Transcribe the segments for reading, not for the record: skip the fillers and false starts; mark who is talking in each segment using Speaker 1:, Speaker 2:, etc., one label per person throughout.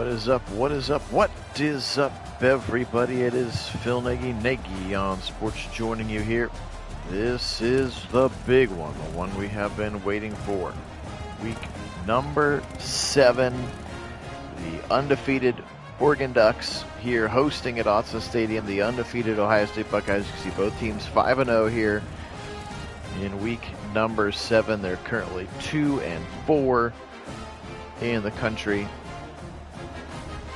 Speaker 1: What is up? What is up? What is up, everybody? It is Phil Nagy on Sports joining you here. This is the big one, the one we have been waiting for. Week number 7, the undefeated Oregon Ducks here hosting at Autzen Stadium the undefeated Ohio State Buckeyes. You can see both teams 5-0 here in week number 7. They're currently 2-4 in the country.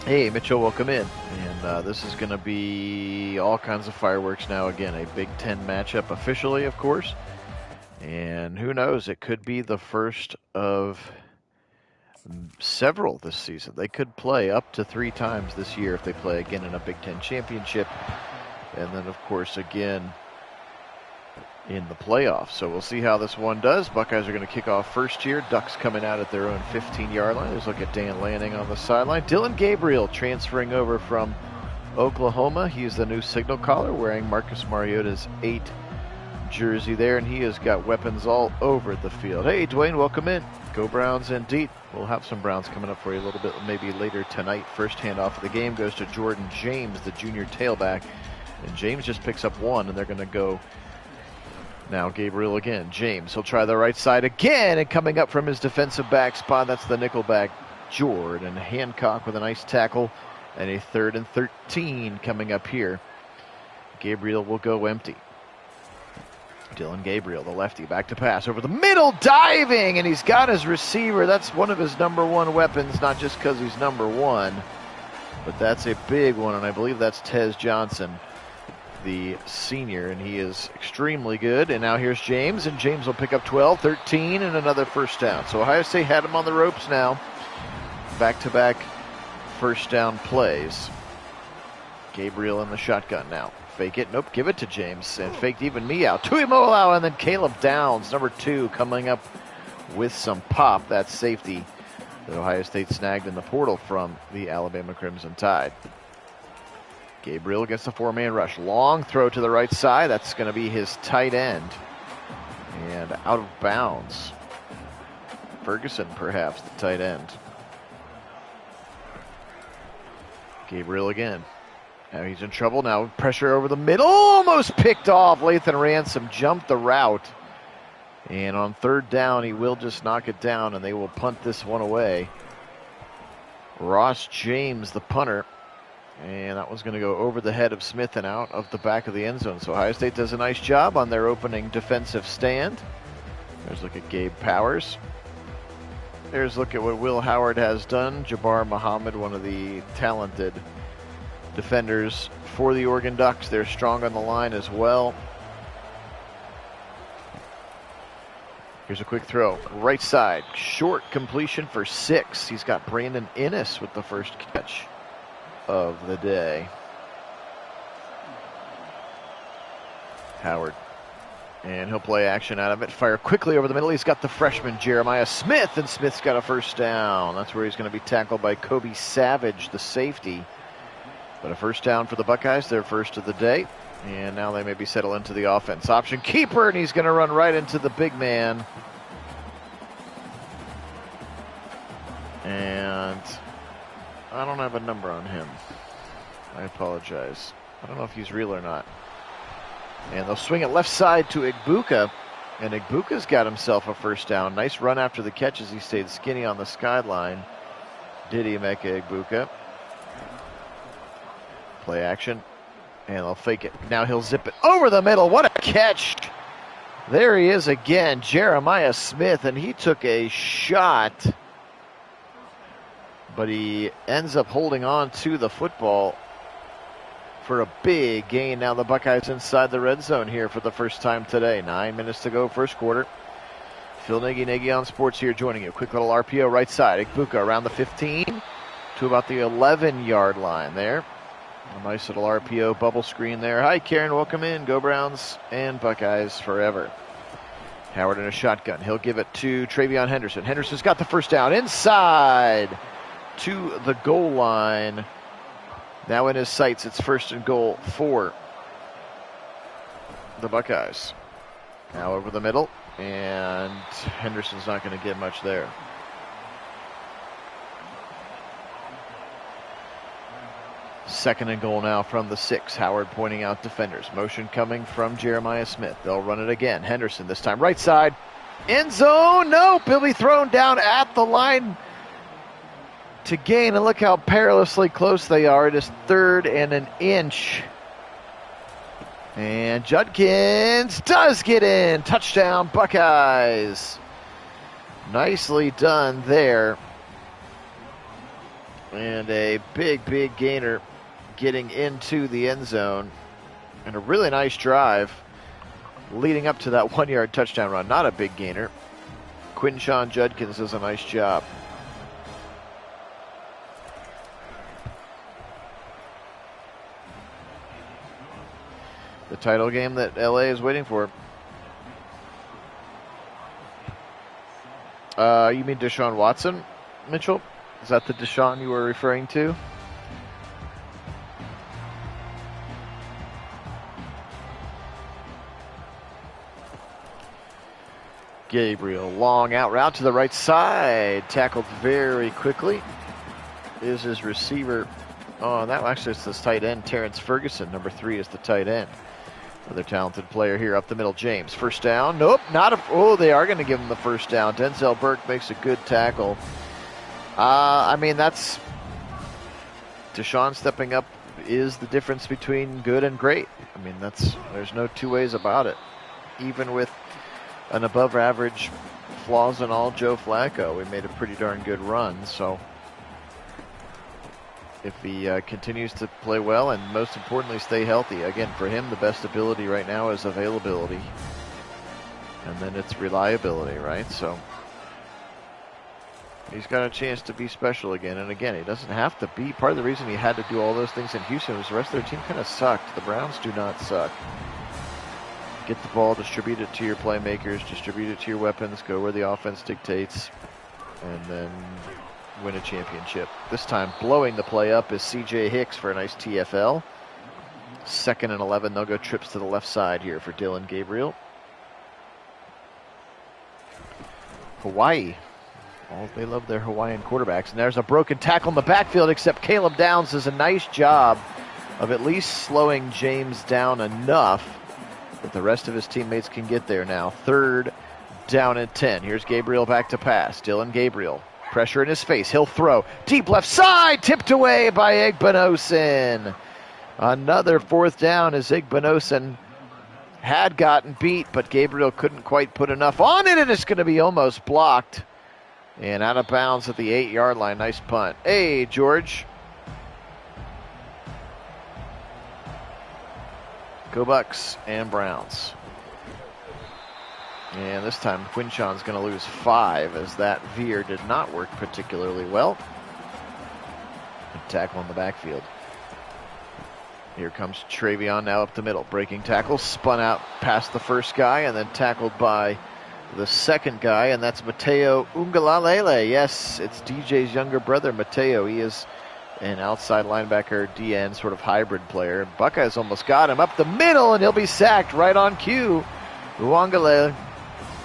Speaker 1: Hey, Mitchell, welcome in. And this is going to be all kinds of fireworks now. Again, a Big Ten matchup officially, of course. And who knows, it could be the first of several this season. They could play up to 3 times this year if they play again in a Big Ten championship. And then, of course, again in the playoffs. So we'll see how this one does. Buckeyes are going to kick off first here. Ducks coming out at their own 15-yard line. Let's look at Dan Lanning on the sideline. Dylan Gabriel transferring over from Oklahoma. He's the new signal caller wearing Marcus Mariota's 8 jersey there, and he has got weapons all over the field. Hey, Dwayne, welcome in. Go Browns indeed. We'll have some Browns coming up for you a little bit, maybe later tonight. First handoff of the game goes to Jordan James, the junior tailback. And James just picks up 1, and they're going to go now Gabriel again. James, he'll try the right side again, and coming up from his defensive back spot, that's the nickelback, Jordan Hancock with a nice tackle, and a 3rd and 13 coming up here. Gabriel will go empty. Dylan Gabriel, the lefty, back to pass over the middle, diving, and he's got his receiver. That's one of his number 1 weapons, not just because he's number 1, but that's a big one, and I believe that's Tez Johnson, the senior, and he is extremely good. And now here's James, and James will pick up 12, 13, and another first down. So Ohio State had him on the ropes now. Back-to-back first down plays. Gabriel in the shotgun now. Fake it. Nope, give it to James. And faked even me out. Tuimoloau, and then Caleb Downs, number 2, coming up with some pop. That's safety that Ohio State snagged in the portal from the Alabama Crimson Tide. Gabriel gets the 4-man rush. Long throw to the right side. That's going to be his tight end. And out of bounds. Ferguson, perhaps, the tight end. Gabriel again. Now he's in trouble. Now pressure over the middle. Almost picked off. Lathan Ransom jumped the route. And on 3rd down, he will just knock it down, and they will punt this one away. Ross James, the punter. And that was going to go over the head of Smith and out of the back of the end zone. So Ohio State does a nice job on their opening defensive stand. There's a look at Gabe Powers. There's a look at what Will Howard has done. Jabbar Muhammad, one of the talented defenders for the Oregon Ducks. They're strong on the line as well. Here's a quick throw. Right side. Short completion for 6. He's got Brandon Innes with the first catch of the day. Howard. And he'll play action out of it. Fire quickly over the middle. He's got the freshman Jeremiah Smith, and Smith's got a first down. That's where he's going to be tackled by Kobe Savage, the safety. But a first down for the Buckeyes, their first of the day. And now they maybe settle into the offense. Option keeper, and he's going to run right into the big man. And I don't have a number on him. I apologize. I don't know if he's real or not. And they'll swing it left side to Igbuka. And Igbuka's got himself a first down. Nice run after the catch as he stayed skinny on the sideline. Didi Emeka Igbuka. Play action. And they'll fake it. Now he'll zip it over the middle. What a catch. There he is again. Jeremiah Smith. And he took a shot, but he ends up holding on to the football for a big gain. Now the Buckeyes inside the red zone here for the first time today. 9 minutes to go, first quarter. Phil Nagy on Sports here joining you. Quick little RPO right side. Igbuka around the 15 to about the 11-yard line there. A nice little RPO bubble screen there. Hi, Karen. Welcome in. Go Browns and Buckeyes forever. Howard in a shotgun. He'll give it to Travion Henderson. Henderson's got the first down inside to the goal line. Now in his sights, it's 1st and goal for the Buckeyes. Now over the middle, and Henderson's not going to get much there. Second and goal now from the 6. Howard pointing out defenders. Motion coming from Jeremiah Smith. They'll run it again. Henderson this time right side. End zone. Nope. He'll be thrown down at the line to gain. And look how perilously close they are. It is 3rd and an inch. And Judkins does get in. Touchdown, Buckeyes. Nicely done there. And a big, big gainer getting into the end zone. And a really nice drive leading up to that 1-yard touchdown run. Not a big gainer. Quinshawn Judkins does a nice job. The title game that LA is waiting for. You mean Deshaun Watson, Mitchell? Is that the Deshaun you were referring to? Gabriel, long out route to the right side. Tackled very quickly. Is his receiver. Oh, that actually is this tight end, Terrence Ferguson. Number 3 is the tight end. Another talented player here up the middle, James. First down. Nope, not a. Oh, they are going to give him the first down. Denzel Burke makes a good tackle. I mean, that's. Deshaun stepping up is the difference between good and great. I mean, there's no two ways about it. Even with an above average flaws and all Joe Flacco, we made a pretty darn good run. So if he continues to play well and most importantly stay healthy, again, for him the best ability right now is availability, and then it's reliability, right? So he's got a chance to be special again. And again, he doesn't have to be. Part of the reason he had to do all those things in Houston was the rest of their team kind of sucked. The Browns do not suck. Get the ball, distribute it to your playmakers, distribute it to your weapons, go where the offense dictates, and then win a championship. This time blowing the play up is C.J. Hicks for a nice TFL. 2nd and 11. They'll go trips to the left side here for Dillon Gabriel. Hawaii. Oh, they love their Hawaiian quarterbacks. And there's a broken tackle in the backfield, except Caleb Downs does a nice job of at least slowing James down enough that the rest of his teammates can get there now. 3rd down and 10. Here's Gabriel back to pass. Dillon Gabriel. Pressure in his face. He'll throw. Deep left side. Tipped away by Igbinosun. Another 4th down as Igbinosun had gotten beat, but Gabriel couldn't quite put enough on it, and it's going to be almost blocked. And out of bounds at the 8-yard line. Nice punt. Hey, George. Go Bucks and Browns. And this time Quinshawn's going to lose 5 as that veer did not work particularly well. A tackle in the backfield. Here comes Travion now up the middle. Breaking tackle, spun out past the first guy and then tackled by the second guy, and that's Mateo Ungalalele. Yes, it's DJ's younger brother, Mateo. He is an outside linebacker, DN sort of hybrid player. Buckeyes almost got him up the middle, and he'll be sacked right on cue. Uwangalele,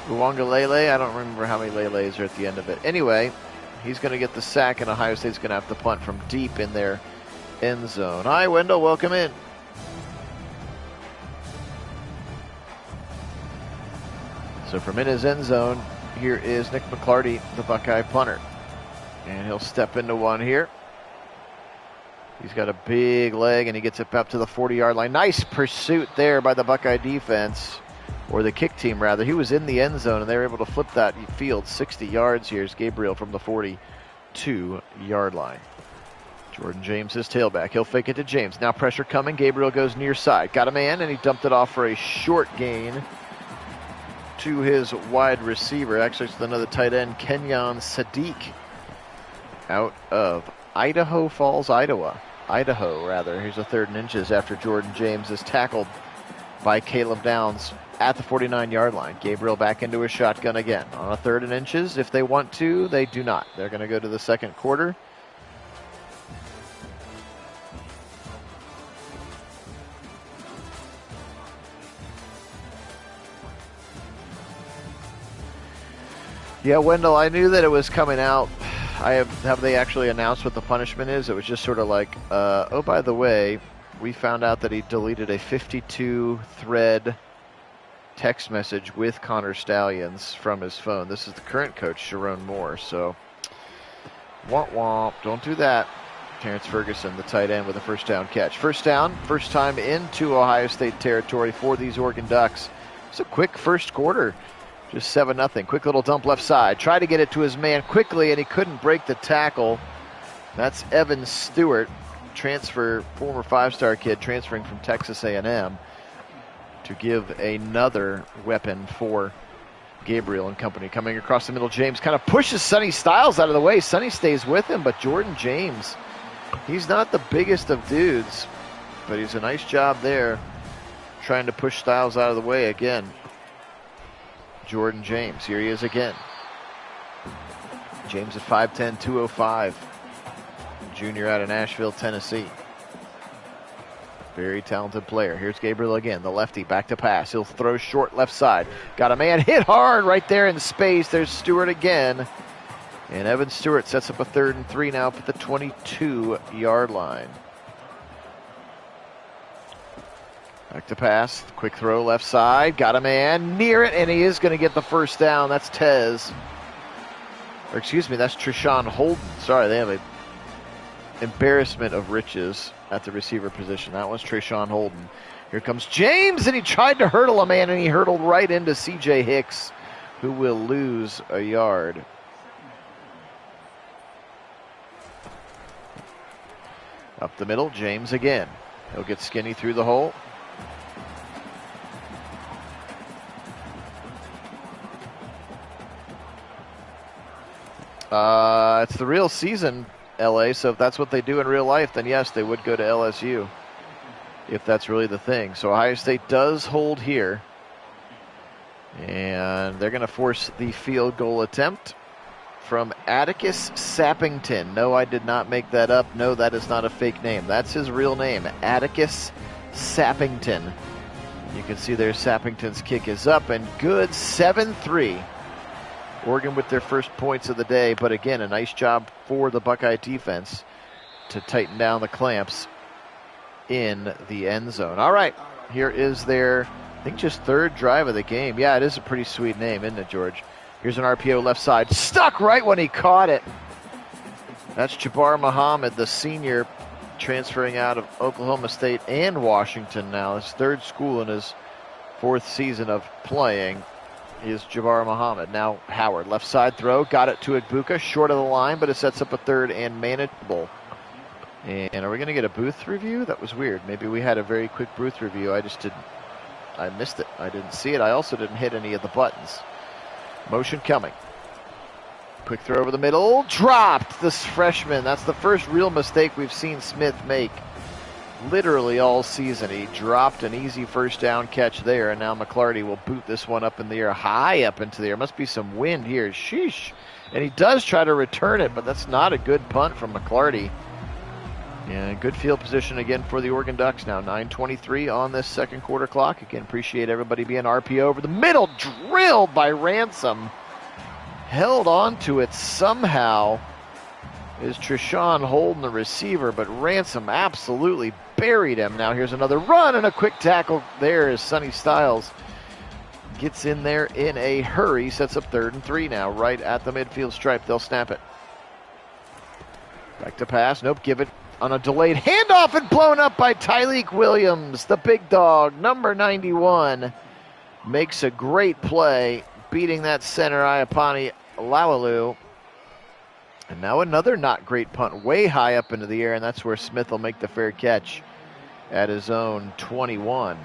Speaker 1: I don't remember how many Lele's are at the end of it. Anyway, he's going to get the sack, and Ohio State's going to have to punt from deep in their end zone. Hi, Wendell, welcome in. So from in his end zone, here is Nick McClarty, the Buckeye punter. And he'll step into one here. He's got a big leg, and he gets it up to the 40-yard line. Nice pursuit there by the Buckeye defense, or the kick team, rather. He was in the end zone, and they were able to flip that field 60 yards. Here's Gabriel from the 42-yard line. Jordan James, his tailback. He'll fake it to James. Now pressure coming. Gabriel goes near side. Got a man, and he dumped it off for a short gain to his wide receiver. Actually, it's another tight end, Kenyon Sadiq, out of Idaho Falls, Idaho. Here's a 3rd and inches after Jordan James is tackled by Caleb Downs at the 49-yard line. Gabriel back into his shotgun again. On a 3rd and inches, if they want to, they do not. They're going to go to the second quarter. Yeah, Wendell, I knew that it was coming out Have they actually announced what the punishment is? It was just sort of like, oh, by the way, we found out that he deleted a 52-thread text message with Connor Stallions from his phone. This is the current coach, Sharon Moore. So, womp womp, don't do that. Terrence Ferguson, the tight end, with a first down catch. First down, first time into Ohio State territory for these Oregon Ducks. It's a quick first quarter, just 7-0. Quick little dump left side. Tried to get it to his man quickly, and he couldn't break the tackle. That's Evan Stewart, former five-star kid transferring from Texas A&M, to give another weapon for Gabriel and company. Coming across the middle, James kind of pushes Sonny Styles out of the way. Sonny stays with him, but Jordan James, he's not the biggest of dudes, but he's a nice job there trying to push Styles out of the way again. Jordan James, here he is again. James at 5'10", 205. Junior out of Nashville, Tennessee. Very talented player. Here's Gabriel again, the lefty, back to pass. He'll throw short left side. Got a man hit hard right there in space. There's Stewart again. And Evan Stewart sets up a 3rd and 3 now up at the 22-yard line. Back to pass. Quick throw left side. Got a man near it, and he is going to get the first down. That's that's Treshawn Holden. Sorry, they have an embarrassment of riches at the receiver position. That was Treshawn Holden. Here comes James, and he tried to hurdle a man, and he hurdled right into C.J. Hicks, who will lose a yard. Up the middle, James again. He'll get skinny through the hole. It's the real season, LA, so if that's what they do in real life, then yes, they would go to LSU, if that's really the thing. So Ohio State does hold here, and they're going to force the field goal attempt from Atticus Sappington. No, I did not make that up. No, that is not a fake name. That's his real name, Atticus Sappington. You can see there Sappington's kick is up, and good, 7-3. Oregon with their first points of the day, but again, a nice job for the Buckeye defense to tighten down the clamps in the end zone. All right, here is their, I think, just 3rd drive of the game. Yeah, it is a pretty sweet name, isn't it, George? Here's an RPO left side. Stuck right when he caught it. That's Jabbar Muhammad, the senior, transferring out of Oklahoma State and Washington now. His 3rd school in his 4th season of playing is Jabbar Muhammad. Now Howard, left side throw, got it to Igbuka, short of the line, but it sets up a 3rd and manageable. And are we going to get a booth review? That was weird. Maybe we had a very quick booth review. I missed it. I didn't see it. I also didn't hit any of the buttons. Motion coming. Quick throw over the middle, dropped. This freshman, that's the first real mistake we've seen Smith make literally all season. He dropped an easy first down catch there, and now McClarty will boot this one up in the air, high up into the air. Must be some wind here. Sheesh. And he does try to return it, but that's not a good punt from McClarty. And good field position again for the Oregon Ducks now. 9:23 on this second quarter clock. Again, appreciate everybody being RPO over the middle. Drilled by Ransom. Held on to it somehow is Treshawn Holden, the receiver, but Ransom absolutely buried him. Now here's another run and a quick tackle there as Sonny Styles gets in there in a hurry. Sets up 3rd and 3 now, right at the midfield stripe. They'll snap it. Back to pass. Nope, give it on a delayed handoff and blown up by Tyleek Williams, the big dog, number 91. Makes a great play, beating that center, Iapani Laualu. And now another not great punt, way high up into the air, and that's where Smith will make the fair catch at his own 21.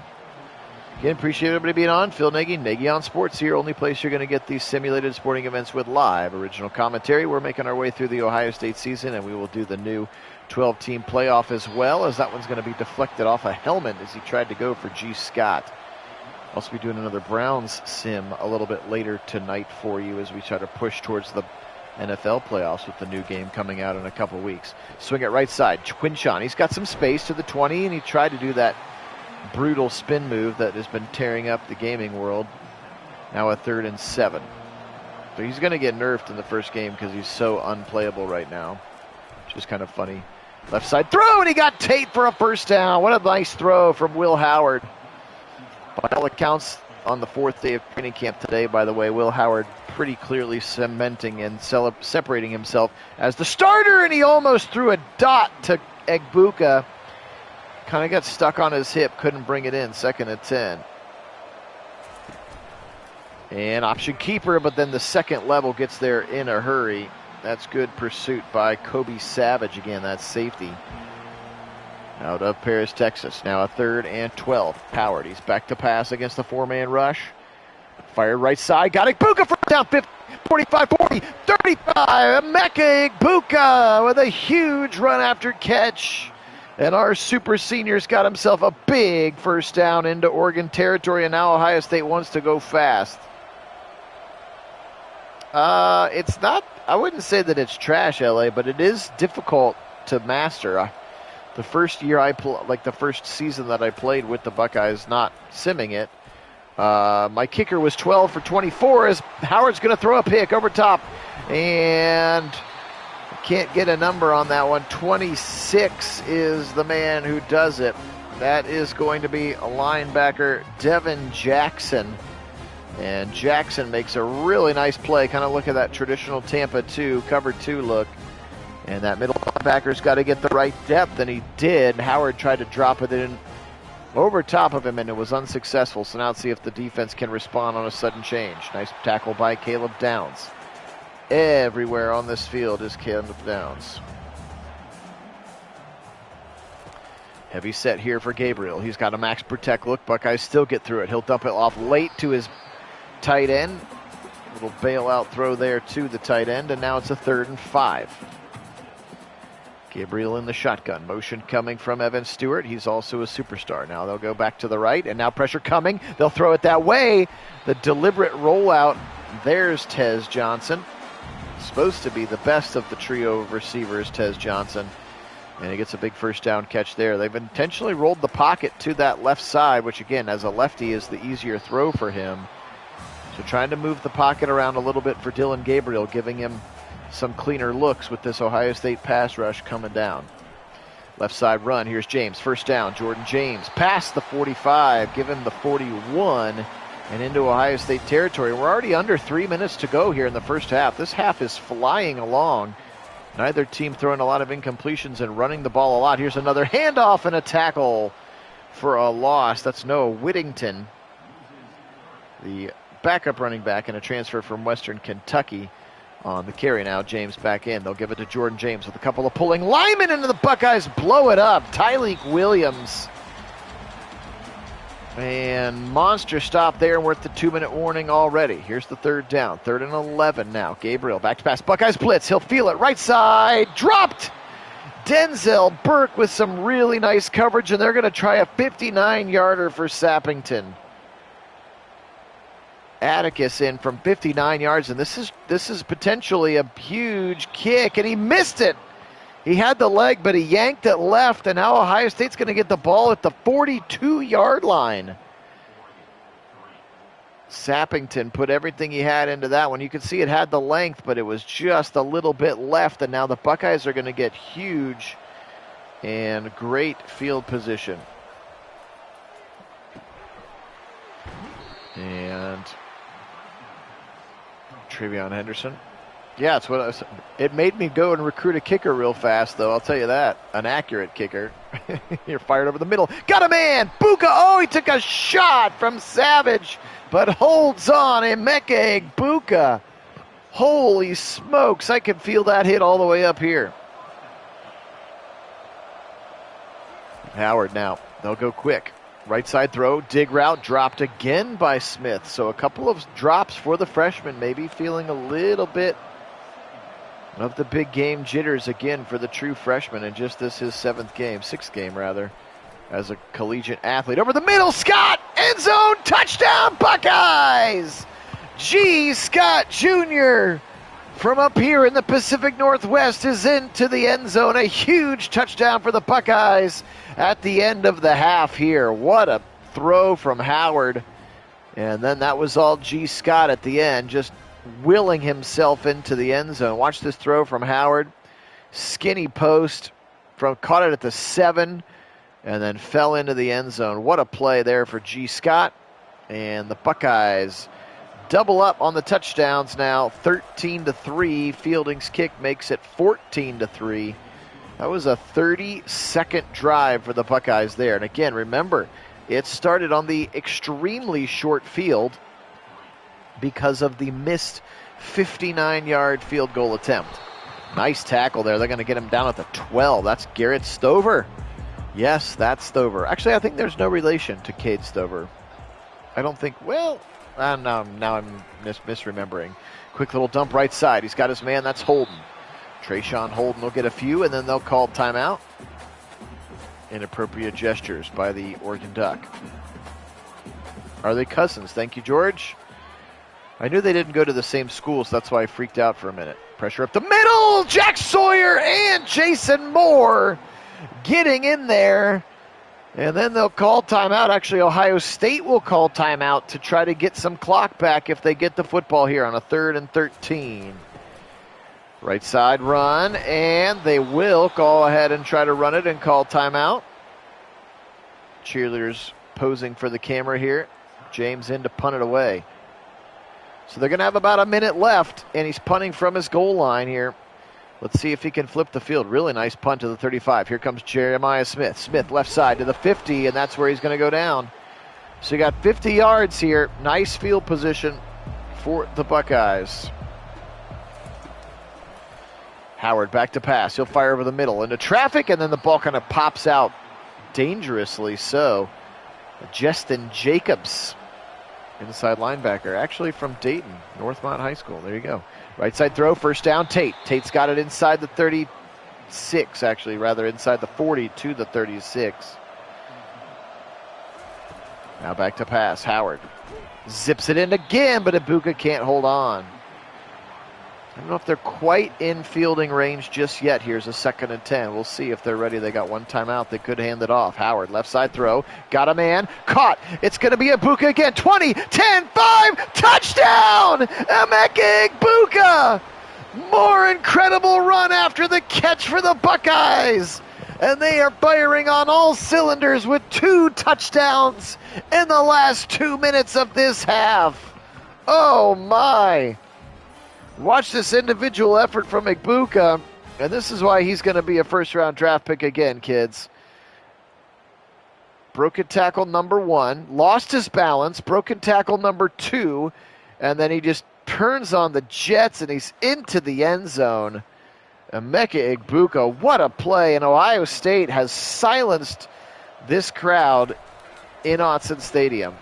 Speaker 1: Again, appreciate everybody being on. Phil Nagy, Nagy on Sports here. Only place you're going to get these simulated sporting events with live original commentary. We're making our way through the Ohio State season, and we will do the new 12-team playoff as well, as that one's going to be deflected off a helmet as he tried to go for G. Scott. Also be doing another Browns sim a little bit later tonight for you as we try to push towards the NFL playoffs with the new game coming out in a couple weeks. Swing it right side. Quinshon, he's got some space to the 20, and he tried to do that brutal spin move that has been tearing up the gaming world. Now a 3rd and 7. So he's going to get nerfed in the first game because he's so unplayable right now, which is kind of funny. Left side throw, and he got Tate for a first down. What a nice throw from Will Howard. By all accounts, on the 4th day of training camp today, by the way, Will Howard pretty clearly cementing and separating himself as the starter, and he almost threw a dot to Egbuka. Kind of got stuck on his hip, couldn't bring it in. 2nd and 10. And option keeper, but then the second level gets there in a hurry. That's good pursuit by Kobe Savage. Again, that's safety. Out of Paris, Texas. Now a 3rd and 12. Howard, he's back to pass against the 4-man rush. Fired right side. Got Egbuka for down 50, 45, 40, 35. Emeka Egbuka with a huge run after catch. And our super senior's got himself a big first down into Oregon territory, and now Ohio State wants to go fast. It's not, I wouldn't say that it's trash, LA, but it is difficult to master. The first year the first season that I played with the Buckeyes, not simming it, my kicker was 12 for 24 as Howard's going to throw a pick over top. And can't get a number on that one. 26 is the man who does it. That is going to be a linebacker, Devin Jackson. And Jackson makes a really nice play. Kind of look at that traditional Tampa 2, cover 2 look. And that middle linebacker's got to get the right depth, and he did. Howard tried to drop it in over top of him, and it was unsuccessful. So now let's see if the defense can respond on a sudden change. Nice tackle by Caleb Downs. Everywhere on this field is Caleb Downs. Heavy set here for Gabriel. He's got a max protect look. Buckeyes still get through it. He'll dump it off late to his tight end. Little bailout throw there to the tight end, and now it's a 3rd and 5. Gabriel in the shotgun. Motion coming from Evan Stewart. He's also a superstar. Now they'll go back to the right, and now pressure coming. They'll throw it that way. The deliberate rollout. There's Tez Johnson. Supposed to be the best of the trio of receivers, Tez Johnson. And he gets a big first down catch there. They've intentionally rolled the pocket to that left side, which again, as a lefty, is the easier throw for him. So trying to move the pocket around a little bit for Dylan Gabriel, giving him some cleaner looks with this Ohio State pass rush coming down. Left side run. Here's James. First down. Jordan James past the 45. Give him the 41 and into Ohio State territory. We're already under 3 minutes to go here in the first half. This half is flying along. Neither team throwing a lot of incompletions and running the ball a lot. Here's another handoff and a tackle for a loss. That's Noah Whittington, the backup running back and a transfer from Western Kentucky. On the carry now, James back in. They'll give it to Jordan James with a couple of pulling linemen, and the Buckeyes blow it up. Tyleek Williams. And monster stop there, and we're at the 2-minute warning already. Here's the 3rd down. 3rd and 11 now. Gabriel back to pass. Buckeyes blitz. He'll feel it. Right side. Dropped. Denzel Burke with some really nice coverage, and they're going to try a 59-yarder for Sappington. Atticus in from 59 yards, and this is potentially a huge kick, and he missed it. He had the leg, but he yanked it left, and now Ohio State's going to get the ball at the 42-yard line. Sappington put everything he had into that one. You can see it had the length, but it was just a little bit left, and now the Buckeyes are going to get huge and great field position. And Travion Henderson. Yeah, that's what I was. It made me go and recruit a kicker real fast, though. I'll tell you that. An accurate kicker. You're fired over the middle. Got a man. Buka. Oh, he took a shot from Savage, but holds on. Emeka Egbuka. Holy smokes. I can feel that hit all the way up here. Howard now. They'll go quick. Right side throw, dig route, dropped again by Smith. So a couple of drops for the freshman, maybe feeling a little bit of the big game jitters again for the true freshman. And just this his 6th game rather, as a collegiate athlete. Over the middle, Scott, end zone, touchdown, Buckeyes! G. Scott Jr. from up here in the Pacific Northwest is into the end zone. A huge touchdown for the Buckeyes at the end of the half here. What a throw from Howard. And then that was all G. Scott at the end, just willing himself into the end zone. Watch this throw from Howard. Skinny post, caught it at the 7, and then fell into the end zone. What a play there for G. Scott. And the Buckeyes double up on the touchdowns now, 13-3. Fielding's kick makes it 14-3. That was a 30-second drive for the Buckeyes there. And again, remember, it started on the extremely short field because of the missed 59-yard field goal attempt. Nice tackle there. They're going to get him down at the 12. That's Garrett Stover. Yes, that's Stover. Actually, I think there's no relation to Cade Stover. I don't think, well, now I'm misremembering. Quick little dump right side. He's got his man. That's Holden. Trayshawn Holden will get a few, and then they'll call timeout. Inappropriate gestures by the Oregon Duck. Are they cousins? Thank you, George. I knew they didn't go to the same school, so that's why I freaked out for a minute. Pressure up the middle. Jack Sawyer and Jason Moore getting in there. And then they'll call timeout. Actually, Ohio State will call timeout to try to get some clock back if they get the football here on a 3rd and 13. Right side run, and they will go ahead and try to run it and call timeout. Cheerleaders posing for the camera here. James in to punt it away. So they're going to have about a minute left, and he's punting from his goal line here. Let's see if he can flip the field. Really nice punt to the 35. Here comes Jeremiah Smith. Smith left side to the 50, and that's where he's going to go down. So you got 50 yards here. Nice field position for the Buckeyes. Howard back to pass. He'll fire over the middle into traffic, and then the ball kind of pops out dangerously so. Justin Jacobs, inside linebacker, actually from Dayton, Northmont High School. There you go. Right side throw, first down, Tate. Tate's got it inside the 36, actually, rather inside the 40 to the 36. Now back to pass. Howard zips it in again, but Ibuka can't hold on. I don't know if they're quite in fielding range just yet. Here's a 2nd and 10. We'll see if they're ready. They got one timeout. They could hand it off. Howard, left side throw. Got a man. Caught. It's going to be Ibuka again. 20, 10, 5. Touchdown! Emeka Ibuka! More incredible run after the catch for the Buckeyes. And they are firing on all cylinders with 2 touchdowns in the last 2 minutes of this half. Oh, my. Watch this individual effort from Ibuka, and this is why he's going to be a first-round draft pick again, kids. Broken tackle number 1, lost his balance, broken tackle number 2, and then he just turns on the jets, and he's into the end zone. Emeka Ibuka, what a play, and Ohio State has silenced this crowd in Autzen Stadium.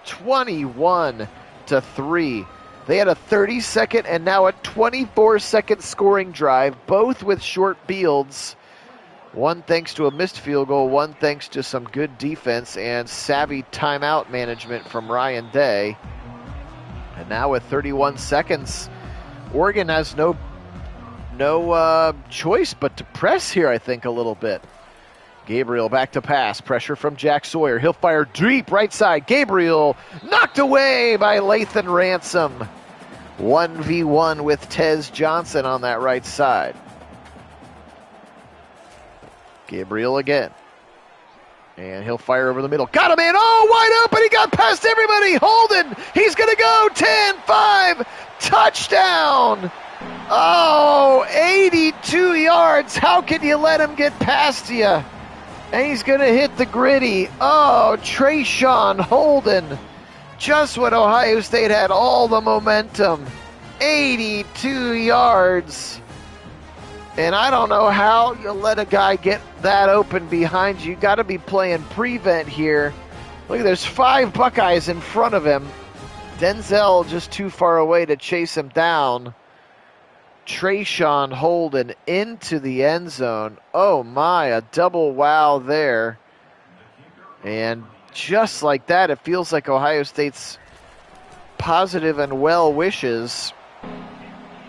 Speaker 1: 21-3. They had a 30-second and now a 24-second scoring drive, both with short fields. One thanks to a missed field goal, one thanks to some good defense and savvy timeout management from Ryan Day. And now with 31 seconds, Oregon has no choice but to press here, I think, a little bit. Gabriel back to pass. Pressure from Jack Sawyer. He'll fire deep right side. Gabriel knocked away by Lathan Ransom. 1v1 with Tez Johnson on that right side. Gabriel again. And he'll fire over the middle. Got him in. Oh, wide open. He got past everybody. Holden. He's going to go. 10-5. Touchdown. Oh, 82 yards. How can you let him get past you? And he's going to hit the gritty. Oh, Trayshawn Holden. Just when Ohio State had all the momentum. 82 yards. And I don't know how you let a guy get that open behind you. You got to be playing prevent here. Look, there's 5 Buckeyes in front of him. Denzel just too far away to chase him down. Trayshawn Holden into the end zone. Oh my, a double wow there. And just like that, it feels like Ohio State's positive and well wishes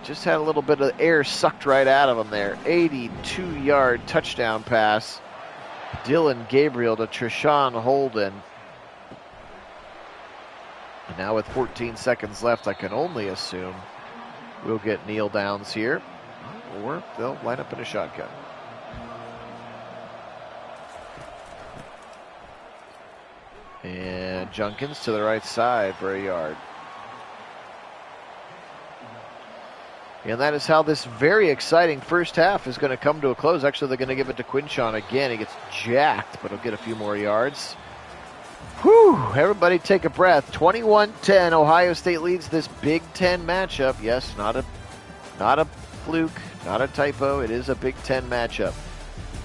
Speaker 1: just had a little bit of air sucked right out of him there. 82-yard touchdown pass. Dylan Gabriel to Trayshawn Holden. And now with 14 seconds left, I can only assume We'll get kneel downs here, or they'll line up in a shotgun. And Junkins to the right side for a yard. And that is how this very exciting first half is going to come to a close. Actually, they're going to give it to Quinshon again. He gets jacked, but he'll get a few more yards. Whew, everybody take a breath. 21-10, Ohio State leads this Big Ten matchup. Yes, not a fluke, not a typo. It is a Big Ten matchup.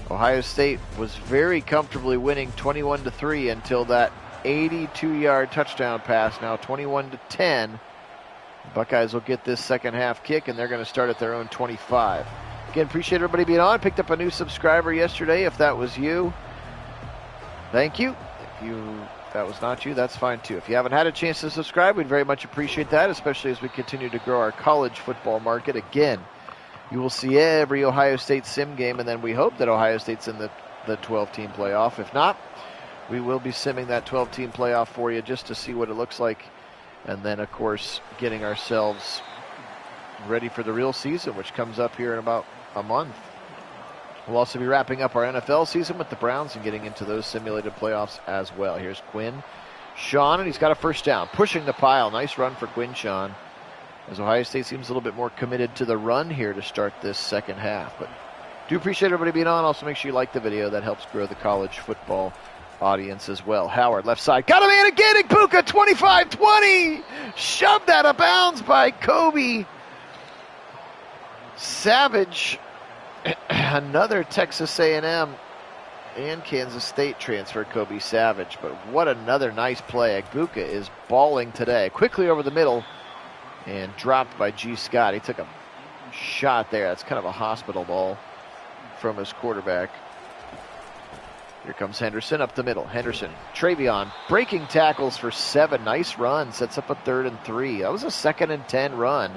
Speaker 1: Ohio State was very comfortably winning 21-3 until that 82-yard touchdown pass. Now 21-10. Buckeyes will get this second half kick, and they're going to start at their own 25. Again, appreciate everybody being on. Picked up a new subscriber yesterday. If that was you, thank you. If that was not you, that's fine too. If you haven't had a chance to subscribe, we'd very much appreciate that, especially as we continue to grow our college football market. Again, you will see every Ohio State sim game, and then we hope that Ohio State's in the 12-team playoff. If not, we will be simming that 12-team playoff for you just to see what it looks like. And then, of course, getting ourselves ready for the real season, which comes up here in about a month. We'll also be wrapping up our NFL season with the Browns and getting into those simulated playoffs as well. Here's Quinshon, and he's got a first down, pushing the pile. Nice run for Quinshon, as Ohio State seems a little bit more committed to the run here to start this second half. But do appreciate everybody being on. Also, make sure you like the video. That helps grow the college football audience as well. Howard, left side, got a man again. Igbuka, 25-20. Shoved out of bounds by Kobe Savage. Another Texas A&M and Kansas State transfer, Kobe Savage. But what another nice play. Igbuka is balling today. Quickly over the middle and dropped by G. Scott. He took a shot there. That's kind of a hospital ball from his quarterback. Here comes Henderson up the middle. Henderson, Travion, breaking tackles for 7. Nice run. Sets up a 3rd and 3. That was a 2nd and 10 run.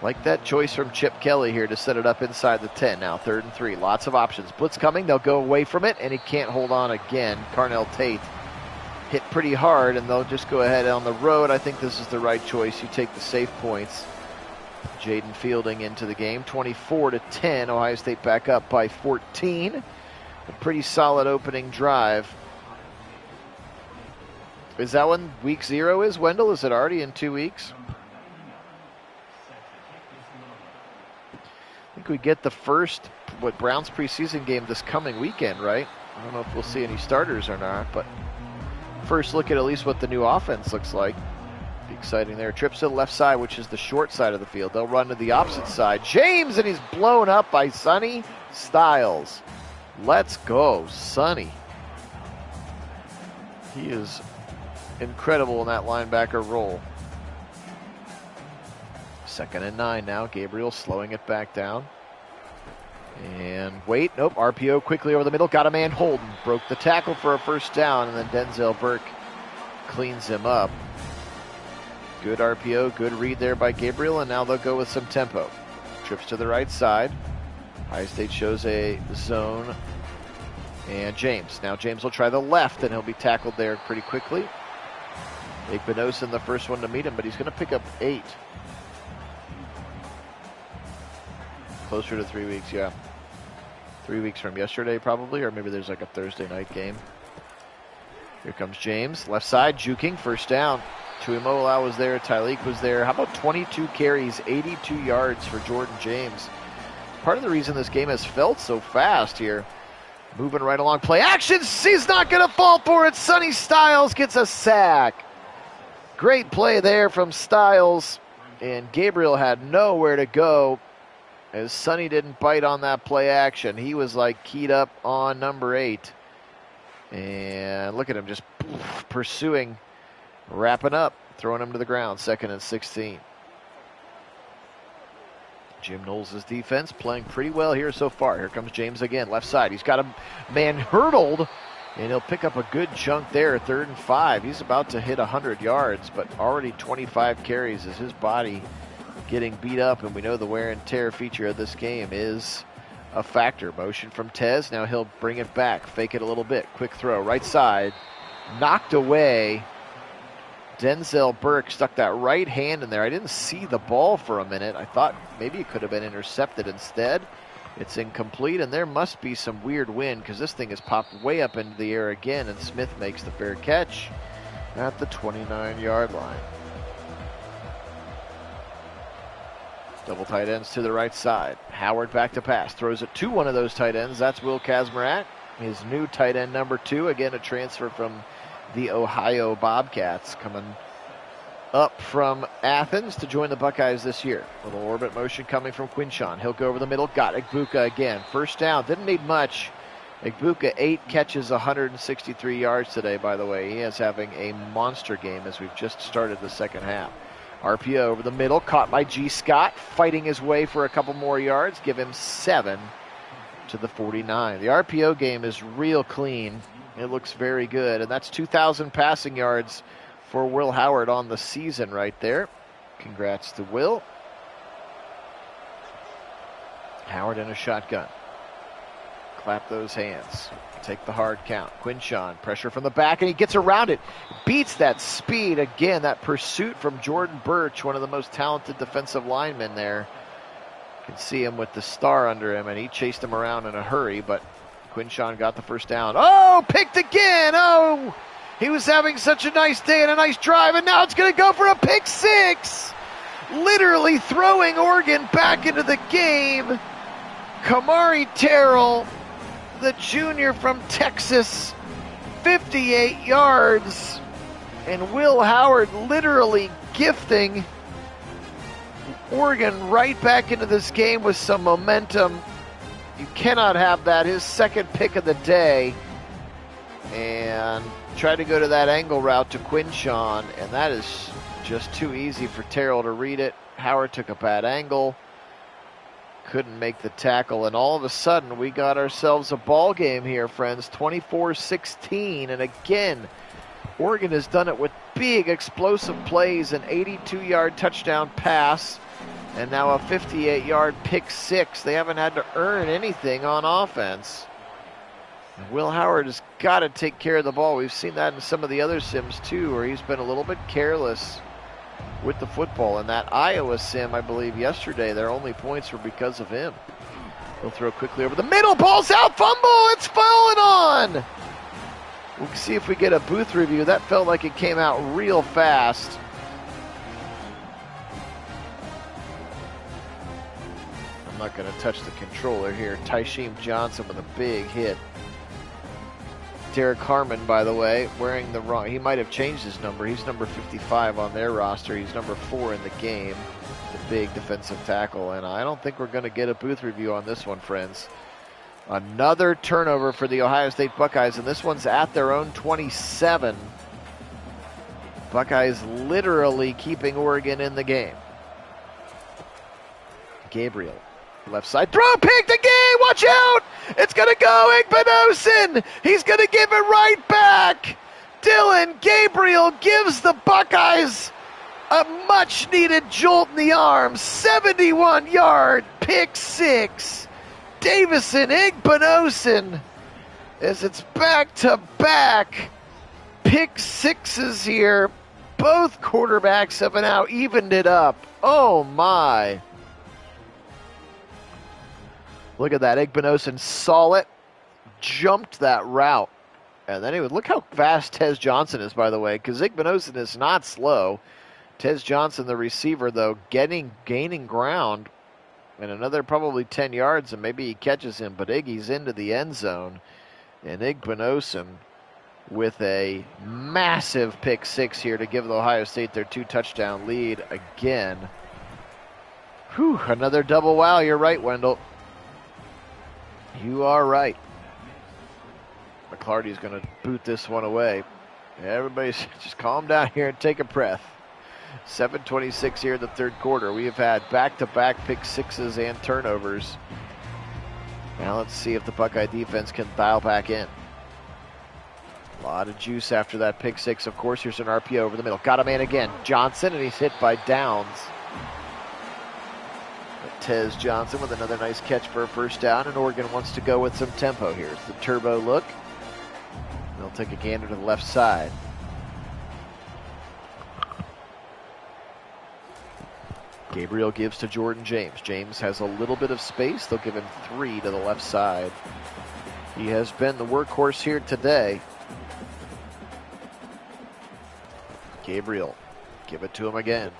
Speaker 1: Like that choice from Chip Kelly here to set it up inside the 10. Now 3rd and 3. Lots of options. Blitz coming. They'll go away from it, and he can't hold on again. Carnell Tate hit pretty hard, and they'll just go ahead on the road. I think this is the right choice. You take the safe points. Jaden Fielding into the game. 24-10. Ohio State back up by 14. A pretty solid opening drive. Is that when week 0 is, Wendell? Is it already in 2 weeks? I think we get the first Browns preseason game this coming weekend, right? I don't know if we'll see any starters or not, but first look at least what the new offense looks like. Be exciting there. Trips to the left side, which is the short side of the field. They'll run to the opposite side. James, and he's blown up by Sonny Styles. Let's go, Sonny. He is incredible in that linebacker role. 2nd and 9 now. Gabriel slowing it back down. And wait, nope, RPO quickly over the middle. Got a man, Holden. Broke the tackle for a first down, and then Denzel Burke cleans him up. Good RPO, good read there by Gabriel, and now they'll go with some tempo. Trips to the right side. Ohio State shows a zone. And James. Now James will try the left, and he'll be tackled there pretty quickly. Igbinosin, the first one to meet him, but he's going to pick up 8. Closer to 3 weeks, yeah. 3 weeks from yesterday, probably, or maybe there's like a Thursday night game. Here comes James. Left side, juking, first down. Tuimola was there, Tyleek was there. How about 22 carries, 82 yards for Jordan James? Part of the reason this game has felt so fast here. Moving right along, play action. He's not going to fall for it. Sonny Styles gets a sack. Great play there from Styles. And Gabriel had nowhere to go as Sonny didn't bite on that play action. He was like keyed up on number 8. And look at him just pursuing, wrapping up, throwing him to the ground. 2nd and 16. Jim Knowles' defense playing pretty well here so far. Here comes James again, left side. He's got a man hurdled, and he'll pick up a good chunk there. 3rd and 5. He's about to hit 100 yards, but already 25 carries as his body getting beat up, and we know the wear and tear feature of this game is a factor. Motion from Tez. Now he'll bring it back, fake it a little bit. Quick throw, right side. Knocked away Denzel Burke stuck that right hand in there. I didn't see the ball for a minute. I thought maybe it could have been intercepted instead. It's incomplete, and there must be some weird wind because this thing has popped way up into the air again, and Smith makes the fair catch at the 29-yard line. Double tight ends to the right side. Howard back to pass. Throws it to one of those tight ends. That's Will Kazmarak, his new tight end number 2. Again, a transfer from the Ohio Bobcats, coming up from Athens to join the Buckeyes this year. Little orbit motion coming from Quinshon. He'll go over the middle. Got Igbuka again. First down. Didn't need much. Igbuka, 8 catches, 163 yards today, by the way. He is having a monster game as we've just started the second half. RPO over the middle, caught by G. Scott, fighting his way for a couple more yards. Give him 7 to the 49. The RPO game is real clean. It looks very good, and that's 2,000 passing yards for Will Howard on the season right there. Congrats to Will. Howard in a shotgun. Clap those hands. Take the hard count. Quinshon, pressure from the back, and he gets around it. Beats that speed. Again, that pursuit from Jordan Birch, one of the most talented defensive linemen there. You can see him with the star under him, and he chased him around in a hurry, but Quinshon got the first down. Oh, picked again. Oh, he was having such a nice day and a nice drive, and now it's going to go for a pick 6. Literally throwing Oregon back into the game. Kamari Terrell, the junior from Texas, 58 yards, and Will Howard literally gifting Oregon right back into this game with some momentum. You cannot have that. His second pick of the day, and tried to go to that angle route to Quinshon, and that is just too easy for Terrell to read it. Howard took a bad angle, couldn't make the tackle, and all of a sudden we got ourselves a ball game here, friends. 24-16, and again, Oregon has done it with big explosive plays, an 82-yard touchdown pass, and now a 58-yard pick 6. They haven't had to earn anything on offense. And Will Howard has got to take care of the ball. We've seen that in some of the other sims too, where he's been a little bit careless with the football. In that Iowa sim, I believe yesterday, their only points were because of him. He'll throw quickly over the middle. Ball's out. Fumble. It's falling on. We'll see if we get a booth review. That felt like it came out real fast. I'm not going to touch the controller here. Tysheem Johnson with a big hit. Derek Harmon, by the way, wearing the wrong, he might have changed his number. He's number 55 on their roster. He's number 4 in the game, the big defensive tackle. And I don't think we're going to get a booth review on this one, friends. Another turnover for the Ohio State Buckeyes, and this one's at their own 27. Buckeyes literally keeping Oregon in the game. Gabriel, left side, throw picked again, watch out! It's going to go Igbinosun! He's going to give it right back! Dylan Gabriel gives the Buckeyes a much-needed jolt in the arm. 71-yard pick 6. Davison Igbinosun, as it's back-to-back pick 6s here. Both quarterbacks have now evened it up. Oh, my. Look at that. Igbinosun saw it, jumped that route. And then he would look how fast Tez Johnson is, by the way, because Igbinosun is not slow. Tez Johnson, the receiver, though, gaining ground. And another probably 10 yards, and maybe he catches him. But Iggy's into the end zone. And Igbinosun with a massive pick 6 here to give Ohio State their 2-touchdown lead again. Whew, another double wow. You're right, Wendell. You are right. McClarty's going to boot this one away. Everybody just calm down here and take a breath. 7:26 here in the third quarter. We have had back-to-back pick 6s and turnovers. Now let's see if the Buckeye defense can dial back in. A lot of juice after that pick 6. Of course, here's an RPO over the middle. Got a man again. Johnson, and he's hit by Downs. Tez Johnson with another nice catch for a first down, and Oregon wants to go with some tempo here. It's the turbo look. They'll take a gander to the left side. Gabriel gives to Jordan James. James has a little bit of space. They'll give him 3 to the left side. He has been the workhorse here today. Gabriel, give it to him again.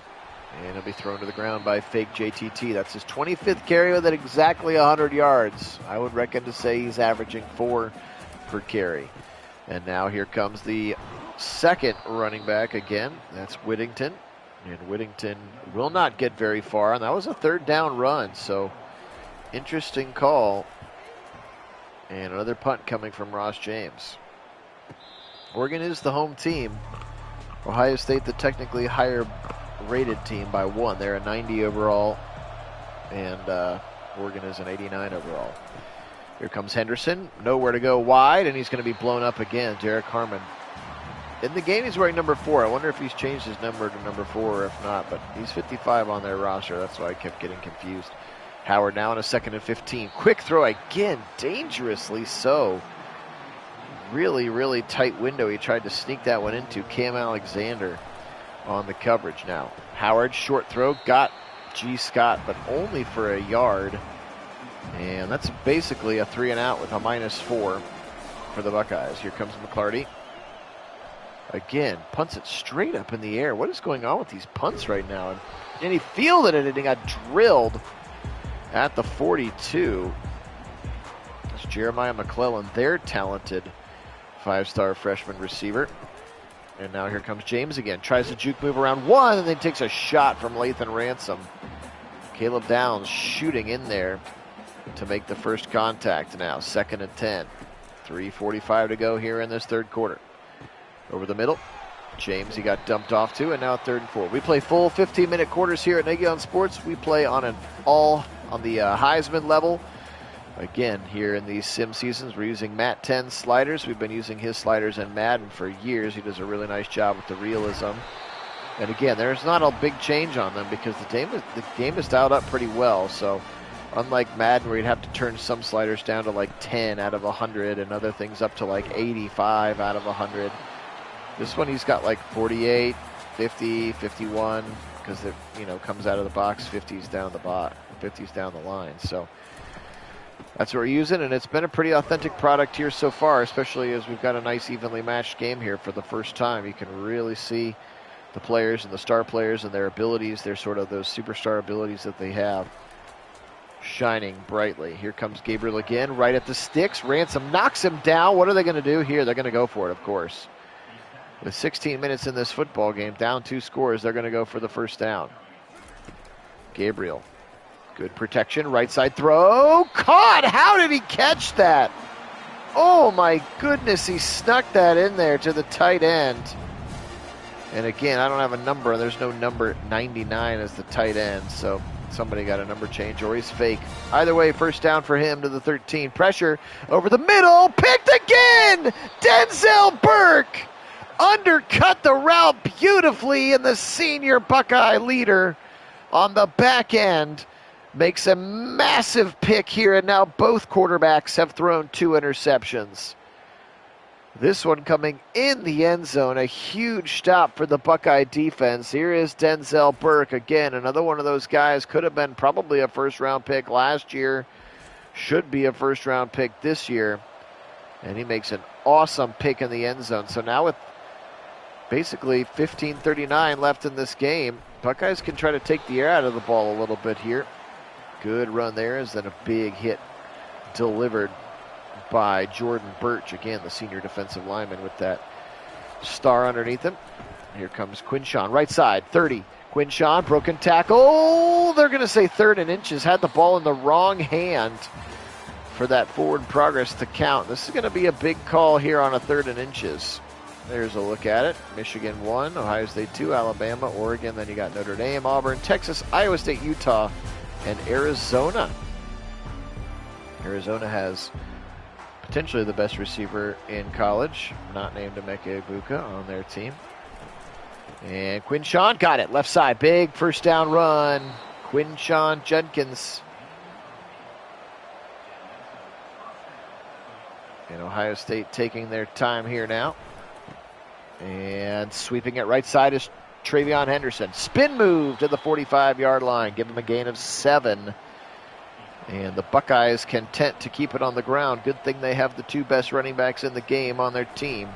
Speaker 1: And he'll be thrown to the ground by fake JTT. That's his 25th carry with it, exactly 100 yards. I would reckon to say he's averaging 4 per carry. And now here comes the second running back again. That's Whittington. And Whittington will not get very far. And that was a 3rd down run. So interesting call. And another punt coming from Ross James. Oregon is the home team. Ohio State, the technically higher rated team by 1. They're a 90 overall, and Oregon is an 89 overall. Here comes Henderson, nowhere to go wide, and he's going to be blown up again. Derek Harmon. In the game, he's wearing number 4. I wonder if he's changed his number to number 4 or if not, but he's 55 on their roster. That's why I kept getting confused. Howard now in a 2nd and 15. Quick throw again, dangerously so. Really, really tight window. He tried to sneak that one into Cam Alexander on the coverage now. Howard, short throw, got G. Scott, but only for a yard. And that's basically a 3 and out with a -4 for the Buckeyes. Here comes McClarty. Again, punts it straight up in the air. What is going on with these punts right now? And he fielded it and he got drilled at the 42. That's Jeremiah McClellan, their talented 5-star freshman receiver. And now here comes James again. Tries to juke move around 1 and then takes a shot from Lathan Ransom. Caleb Downs shooting in there to make the first contact now. 2nd and 10. 3:45 to go here in this 3rd quarter. Over the middle. James, he got dumped off to, and now 3rd and 4. We play full 15-minute quarters here at Nagy on Sports. We play on the Heisman level. Again, here in these sim seasons, we're using Matt 10 sliders. We've been using his sliders in Madden for years. He does a really nice job with the realism. And again, there's not a big change on them because the game is dialed up pretty well. So unlike Madden, where you'd have to turn some sliders down to like 10 out of 100 and other things up to like 85 out of 100. This one he's got like 48, 50, 51 because it comes out of the box 50s down the line. So that's what we're using, and it's been a pretty authentic product here so far, especially as we've got a nice evenly matched game here for the first time. You can really see the players and the star players and their abilities, their sort of those superstar abilities that they have shining brightly. Here comes Gabriel again, right at the sticks. Ransom knocks him down. What are they going to do here? They're going to go for it, of course. With 16 minutes in this football game, down 2 scores, they're going to go for the first down. Gabriel. Good protection, right side throw, caught! How did he catch that? Oh my goodness, he snuck that in there to the tight end. And again, I don't have a number, there's no number 99 as the tight end, so somebody got a number change or he's fake. Either way, first down for him to the 13. Pressure over the middle, picked again! Denzel Burke undercut the route beautifully, and the senior Buckeye leader on the back end makes a massive pick here, and now both quarterbacks have thrown 2 interceptions. This one coming in the end zone, a huge stop for the Buckeye defense. Here is Denzel Burke again, another one of those guys, could have been probably a first-round pick last year, should be a first-round pick this year, and he makes an awesome pick in the end zone. So now with basically 15:39 left in this game, Buckeyes can try to take the air out of the ball a little bit here. Good run there, is then a big hit delivered by Jordan Birch. Again, the senior defensive lineman with that star underneath him. Here comes Quinshawn, right side, 30. Quinshawn, broken tackle. They're going to say 3rd and inches. Had the ball in the wrong hand for that forward progress to count. This is going to be a big call here on a 3rd and inches. There's a look at it. Michigan 1, Ohio State 2, Alabama, Oregon. Then you got Notre Dame, Auburn, Texas, Iowa State, Utah, and Arizona. Arizona has potentially the best receiver in college, not named Emeka Egbuka, on their team. And Quinshawn got it, left side, big first down run. Quinshawn Judkins. And Ohio State taking their time here now. And sweeping it right side is Travion Henderson. Spin move to the 45-yard line. Give him a gain of 7. And the Buckeyes content to keep it on the ground. Good thing they have the 2 best running backs in the game on their team.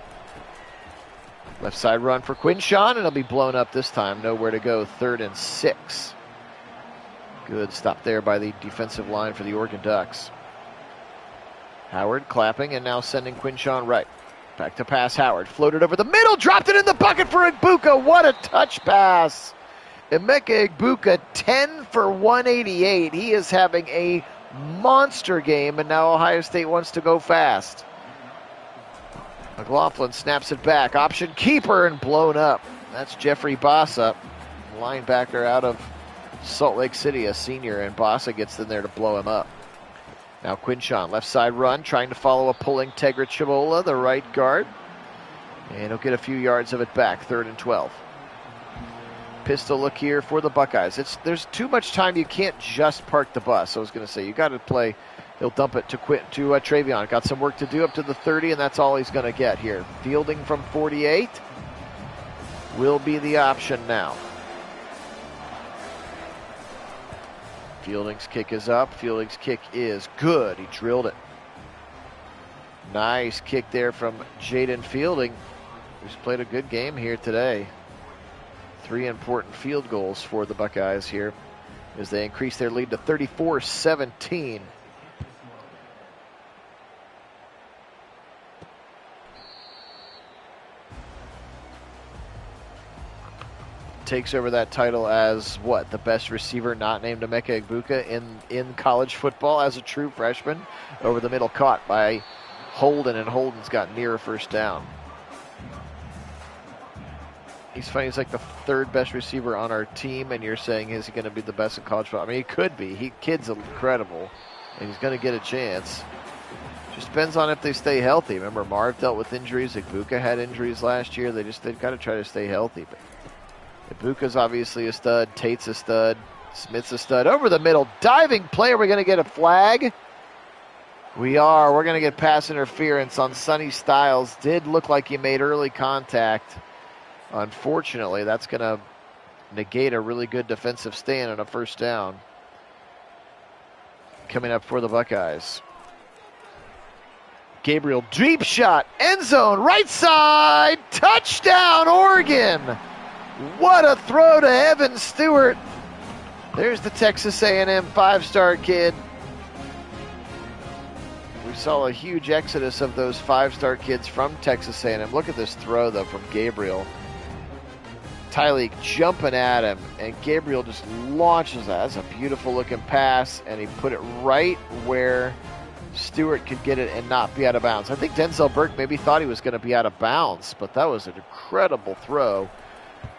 Speaker 1: Left side run for Quinshawn, and it'll be blown up this time. Nowhere to go. 3rd and 6. Good stop there by the defensive line for the Oregon Ducks. Howard clapping and now sending Quinshawn right. Back to pass Howard. Floated over the middle. Dropped it in the bucket for Egbuka. What a touch pass. Emeka Egbuka, 10 for 188. He is having a monster game, and now Ohio State wants to go fast. McLaughlin snaps it back. Option keeper and blown up. That's Jeffrey Bassa, linebacker out of Salt Lake City, a senior, and Bassa gets in there to blow him up. Now Quinshawn, left side run, trying to follow a pulling Tegra Chivola, the right guard. And he'll get a few yards of it back, 3rd and 12. Pistol look here for the Buckeyes. There's too much time. You can't just park the bus. I was going to say, you got to play. He'll dump it to Travion. Got some work to do up to the 30, and that's all he's going to get here. Fielding from 48 will be the option now. Fielding's kick is up. Fielding's kick is good. He drilled it. Nice kick there from Jaden Fielding, who's played a good game here today. 3 important field goals for the Buckeyes here as they increase their lead to 34-17. Takes over that title as what? The best receiver not named Emeka Egbuka in college football as a true freshman. Over the middle, caught by Holden, and Holden's got near a first down. He's funny. He's like the 3rd best receiver on our team, and you're saying, is he going to be the best in college football? I mean, he could be. Kid's incredible, and he's going to get a chance. Just depends on if they stay healthy. Remember, Marv dealt with injuries. Egbuka had injuries last year. They've got to try to stay healthy. But Egbuka's obviously a stud. Tate's a stud. Smith's a stud. Over the middle, diving play. Are we going to get a flag? We are. We're going to get pass interference on Sonny Styles. Did look like he made early contact. Unfortunately, that's going to negate a really good defensive stand on a first down. Coming up for the Buckeyes. Gabriel, deep shot, end zone, right side, touchdown, Oregon. What a throw to Evan Stewart. There's the Texas A&M 5-star kid. We saw a huge exodus of those 5-star kids from Texas A&M. Look at this throw, though, from Gabriel. Tyleek jumping at him, and Gabriel just launches that. That's a beautiful-looking pass, and he put it right where Stewart could get it and not be out of bounds. I think Denzel Burke maybe thought he was going to be out of bounds, but that was an incredible throw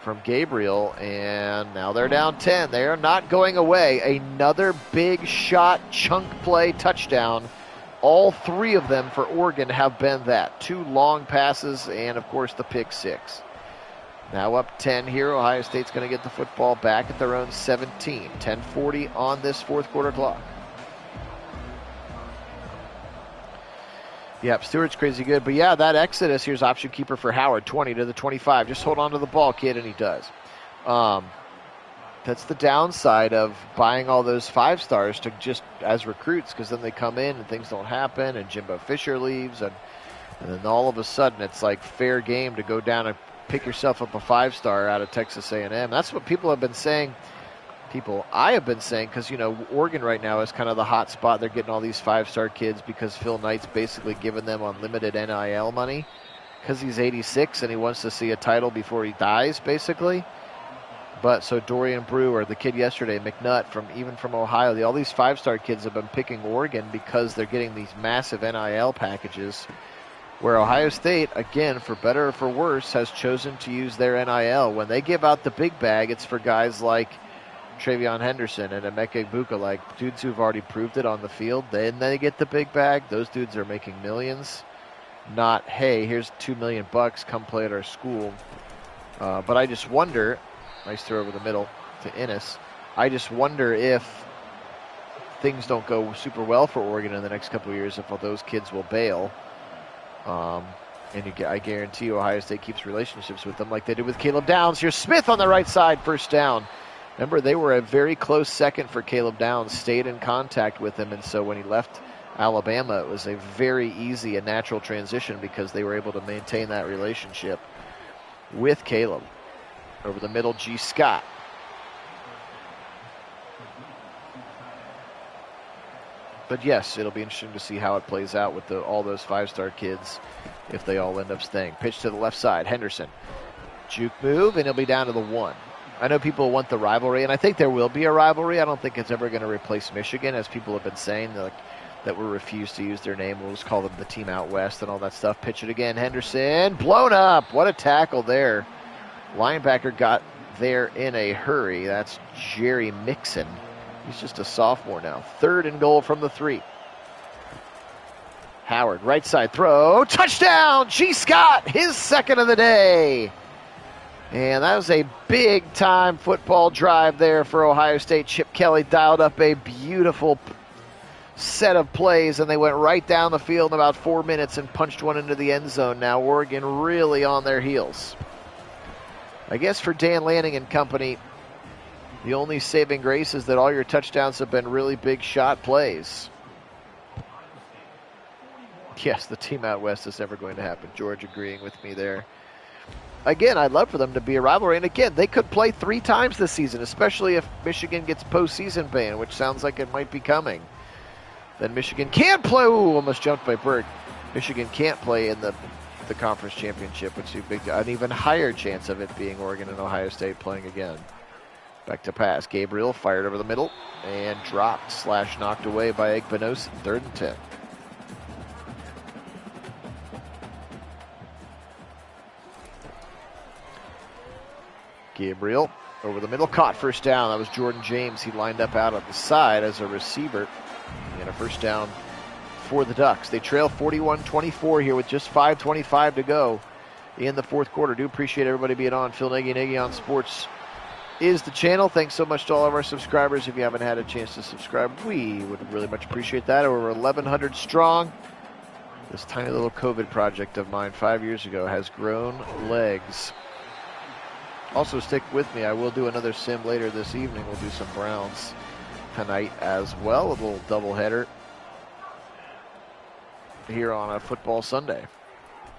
Speaker 1: from Gabriel, and now they're down 10. They are not going away. Another big shot, chunk play, touchdown. All 3 of them for Oregon have been that. 2 long passes and, of course, the pick 6. Now up 10 here. Ohio State's going to get the football back at their own 17. 10:40 on this 4th quarter clock. Yep, Stewart's crazy good. But, yeah, that exodus, here's option keeper for Howard, 20 to the 25. Just hold on to the ball, kid, and he does. That's the downside of buying all those 5-stars to just as recruits, because then they come in and things don't happen, and Jimbo Fisher leaves, and then all of a sudden it's like fair game to go down and pick yourself up a 5-star out of Texas A&M. That's what people have been saying. I have been saying, because, Oregon right now is kind of the hot spot. They're getting all these 5-star kids because Phil Knight's basically giving them unlimited NIL money because he's 86 and he wants to see a title before he dies, basically. But so Dorian Brewer, the kid yesterday, McNutt, from Ohio, all these 5-star kids have been picking Oregon because they're getting these massive NIL packages, where Ohio State, again, for better or for worse, has chosen to use their NIL. When they give out the big bag, it's for guys like Travion Henderson and Emeka Egbuka, like dudes who've already proved it on the field. Then they get the big bag. Those dudes are making millions. Not, hey, here's $2 million, come play at our school. But I just wonder, nice throw over the middle to Ennis. I just wonder if things don't go super well for Oregon in the next couple of years, if all those kids will bail. And I guarantee you Ohio State keeps relationships with them like they did with Caleb Downs. Here's Smith on the right side, first down. Remember, they were a very close second for Caleb Downs, stayed in contact with him, and so when he left Alabama, it was a very easy and natural transition because they were able to maintain that relationship with Caleb. Over the middle, G. Scott. But yes, it'll be interesting to see how it plays out with all those five-star kids if they all end up staying. Pitch to the left side, Henderson. Juke move, and he'll be down to the 1. I know people want the rivalry, and I think there will be a rivalry. I don't think it's ever going to replace Michigan, as people have been saying that we refuse to use their name. We'll just call them the team out west and all that stuff. Pitch it again, Henderson. Blown up. What a tackle there. Linebacker got there in a hurry. That's Jerry Mixon. He's just a sophomore now. 3rd and goal from the 3. Howard, right side throw. Touchdown! G. Scott, his second of the day. And that was a big-time football drive there for Ohio State. Chip Kelly dialed up a beautiful set of plays, and they went right down the field in about 4 minutes and punched one into the end zone. Now Oregon really on their heels. I guess for Dan Lanning and company, the only saving grace is that all your touchdowns have been really big shot plays. Yes, the team out west is never going to happen. George agreeing with me there. Again, I'd love for them to be a rivalry. And again, they could play 3 times this season, especially if Michigan gets postseason ban, which sounds like it might be coming. Then Michigan can't play. Ooh, almost jumped by Berg. Michigan can't play in the conference championship, which is an even higher chance of it being Oregon and Ohio State playing again. Back to pass. Gabriel fired over the middle and dropped / knocked away by Igbenogson. 3rd and 10. Gabriel over the middle, caught, first down. That was Jordan James. He lined up out on the side as a receiver. And a first down for the Ducks. They trail 41-24 here with just 5:25 to go in the 4th quarter. Do appreciate everybody being on. Phil Nagy on Sports is the channel. Thanks so much to all of our subscribers. If you haven't had a chance to subscribe, we would really much appreciate that. Over 1,100 strong. This tiny little COVID project of mine 5 years ago has grown legs. Also, stick with me. I will do another sim later this evening. We'll do some Browns tonight as well. A little doubleheader here on a football Sunday.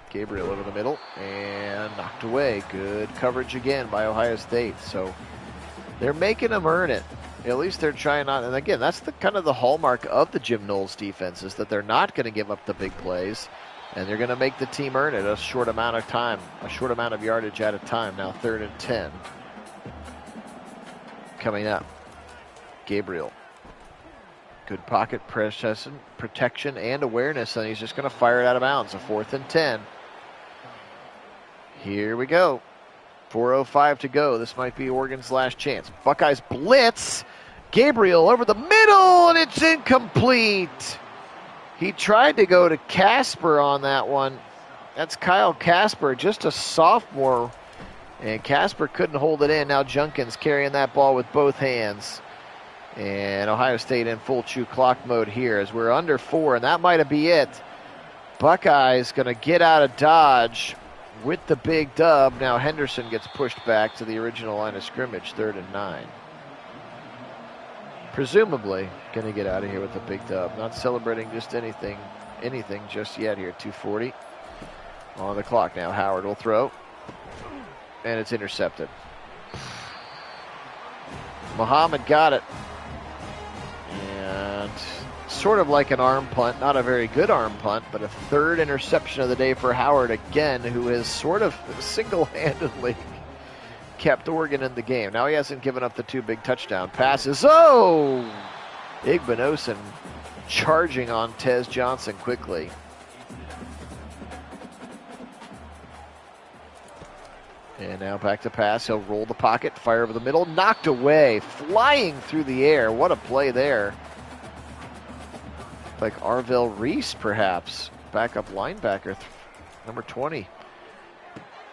Speaker 1: Gabriel over the middle and knocked away. Good coverage again by Ohio State. So they're making them earn it. At least they're trying not. And again, that's the kind of the hallmark of the Jim Knowles defense, is that they're not going to give up the big plays. And they're going to make the team earn it a short amount of time, a short amount of yardage at a time. Now 3rd and 10. Coming up. Gabriel. Good pocket protection and awareness, and he's just going to fire it out of bounds. A 4th and 10. Here we go. 4:05 to go. This might be Oregon's last chance. Buckeyes blitz. Gabriel over the middle, and it's incomplete. He tried to go to Casper on that one. That's Kyle Casper, just a sophomore. And Casper couldn't hold it in. Now Junkins carrying that ball with both hands. And Ohio State in full chew clock mode here as we're under 4, and that might be it. Buckeyes going to get out of Dodge with the big dub. Now Henderson gets pushed back to the original line of scrimmage, 3rd and 9. Presumably going to get out of here with a big dub. Not celebrating just anything just yet here. 2:40 on the clock now. Howard will throw, and it's intercepted. Muhammad got it. And sort of like an arm punt, not a very good arm punt, but a 3rd interception of the day for Howard again, who has sort of single-handedly kept Oregon in the game. Now he hasn't given up the 2 big touchdown passes. Oh! Igbenogson charging on Tez Johnson quickly. And now back to pass. He'll roll the pocket, fire over the middle, knocked away, flying through the air. What a play there. Like Arvell Reese, perhaps. Backup linebacker, number 20.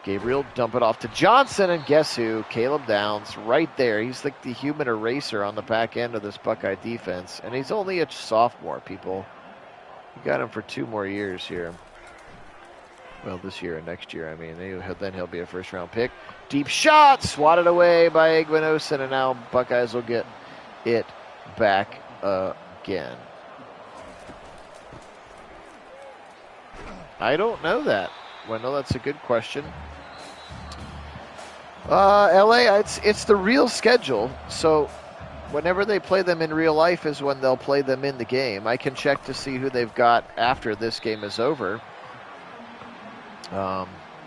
Speaker 1: Gabriel dump it off to Johnson, and guess who? Caleb Downs right there. He's like the human eraser on the back end of this Buckeye defense. And he's only a sophomore, people. You got him for 2 more years here. Well, this year and next year. I mean, then he'll be a first-round pick. Deep shot, swatted away by Igvanosen, and now Buckeyes will get it back again. I don't know that. Wendell, that's a good question. LA, it's the real schedule, so whenever they play them in real life is when they'll play them in the game. I can check to see who they've got after this game is over.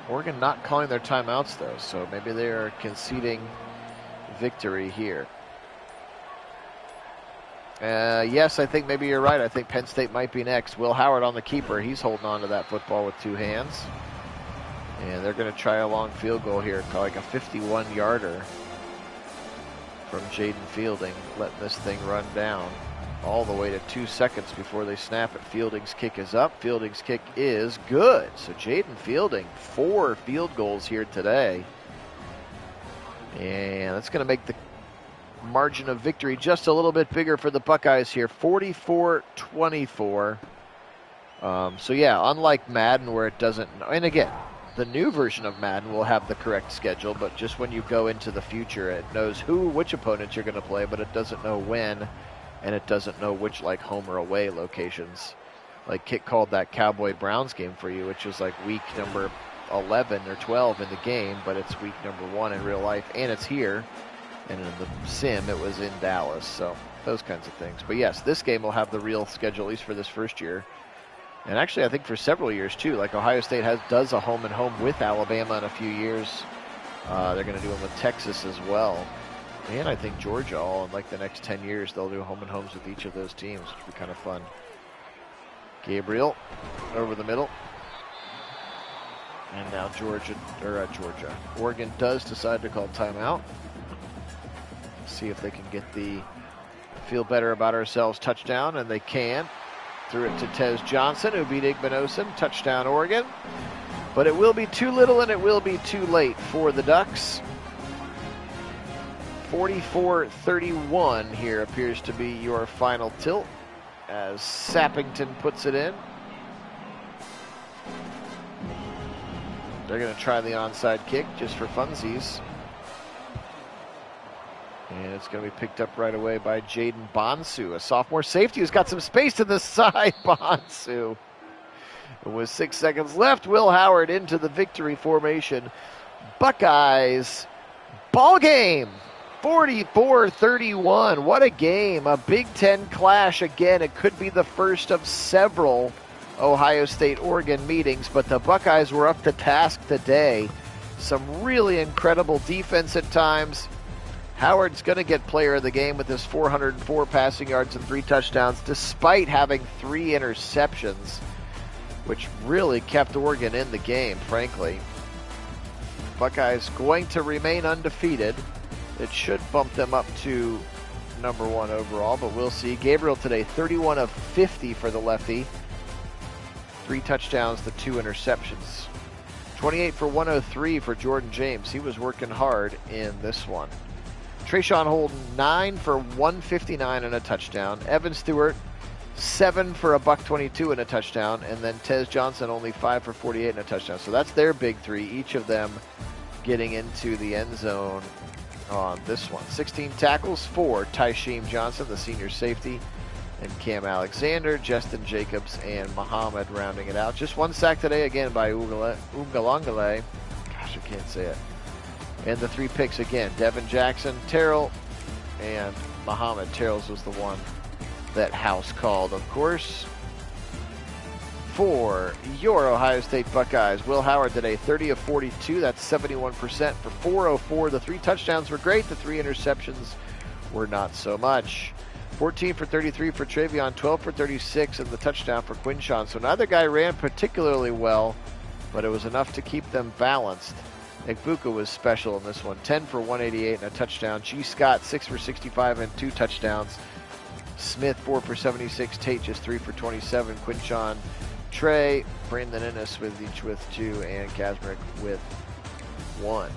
Speaker 1: Oregon not calling their timeouts, though, so maybe they are conceding victory here. Yes, I think maybe you're right. I think Penn State might be next. Will Howard on the keeper. He's holding on to that football with two hands. And they're going to try a long field goal here, like a 51-yarder from Jaden Fielding, letting this thing run down all the way to 2 seconds before they snap it. Fielding's kick is up. Fielding's kick is good. So Jaden Fielding, 4 field goals here today. And that's going to make the margin of victory just a little bit bigger for the Buckeyes here, 44-24. So yeah, unlike Madden where it doesn't, and again, the new version of Madden will have the correct schedule, but just when you go into the future, it knows which opponents you're going to play, but it doesn't know when, and it doesn't know which, like, home or away locations. Like Kit called that Cowboy Browns game for you, which is like week number 11 or 12 in the game, but it's week number 1 in real life, and it's here. And in the sim, it was in Dallas, so those kinds of things. But yes, this game will have the real schedule, at least for this first year. And actually, I think for several years, too. Like Ohio State does a home-and-home with Alabama in a few years. They're going to do them with Texas as well. And I think Georgia, all in like the next 10 years, they'll do home-and-homes with each of those teams, which will be kind of fun. Gabriel over the middle. And now Oregon does decide to call timeout. See if they can get the feel better about ourselves touchdown, and they can. Threw it to Tez Johnson, who beat Igvanosen. Touchdown, Oregon. But it will be too little and it will be too late for the Ducks. 44-31 here appears to be your final tilt as Sappington puts it in. They're going to try the onside kick just for funsies. And it's going to be picked up right away by Jaden Bonsu, a sophomore safety who's got some space to the side. Bonsu. With 6 seconds left, Will Howard into the victory formation. Buckeyes ball game. 44-31. What a game. A Big Ten clash again. It could be the first of several Ohio State-Oregon meetings, but the Buckeyes were up to task today. Some really incredible defense at times. Howard's going to get player of the game with his 404 passing yards and 3 touchdowns, despite having 3 interceptions, which really kept Oregon in the game, frankly. Buckeyes going to remain undefeated. It should bump them up to number 1 overall, but we'll see. Gabriel today, 31 of 50 for the lefty. 3 touchdowns to 2 interceptions. 28 for 103 for Jordan James. He was working hard in this one. Trayshawn Holden, 9 for 159 and a touchdown. Evan Stewart, 7 for $122 and a touchdown. And then Tez Johnson, only 5 for 48 and a touchdown. So that's their big 3, each of them getting into the end zone on this one. 16 tackles for Tysheem Johnson, the senior safety, and Cam Alexander, Justin Jacobs, and Muhammad rounding it out. Just 1 sack today, again, by Ungalangale. Gosh, I can't say it. And the 3 picks again, Devin Jackson, Terrell, and Muhammad. Terrell's was the one that House called, of course. For your Ohio State Buckeyes, Will Howard today, 30 of 42. That's 71% for 404. The 3 touchdowns were great. The 3 interceptions were not so much. 14 for 33 for Travion, 12 for 36, and the touchdown for Quinshawn. So neither guy ran particularly well, but it was enough to keep them balanced. Ekbuka was special in this one, 10 for 188 and a touchdown. G. Scott, 6 for 65 and 2 touchdowns. Smith, 4 for 76. Tate, just 3 for 27. Quinshawn, Trey, Brandon Ennis with 2, and Kazmarek with 1.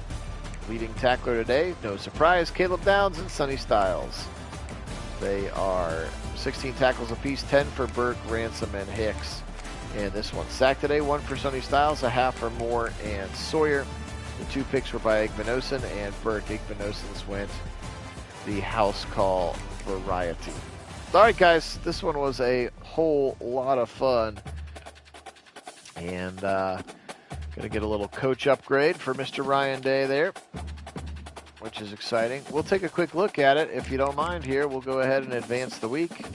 Speaker 1: Leading tackler today, no surprise, Caleb Downs and Sonny Styles. They are 16 tackles apiece, 10 for Burke, Ransom, and Hicks. in this one. Sack today, 1 for Sonny Styles, a half for Moore and Sawyer. The 2 picks were by Igvenosen and Burke. Igvenosen's went the house call variety. All right, guys, this one was a whole lot of fun. And going to get a little coach upgrade for Mr. Ryan Day there, which is exciting. We'll take a quick look at it. If you don't mind here, we'll go ahead and advance the week.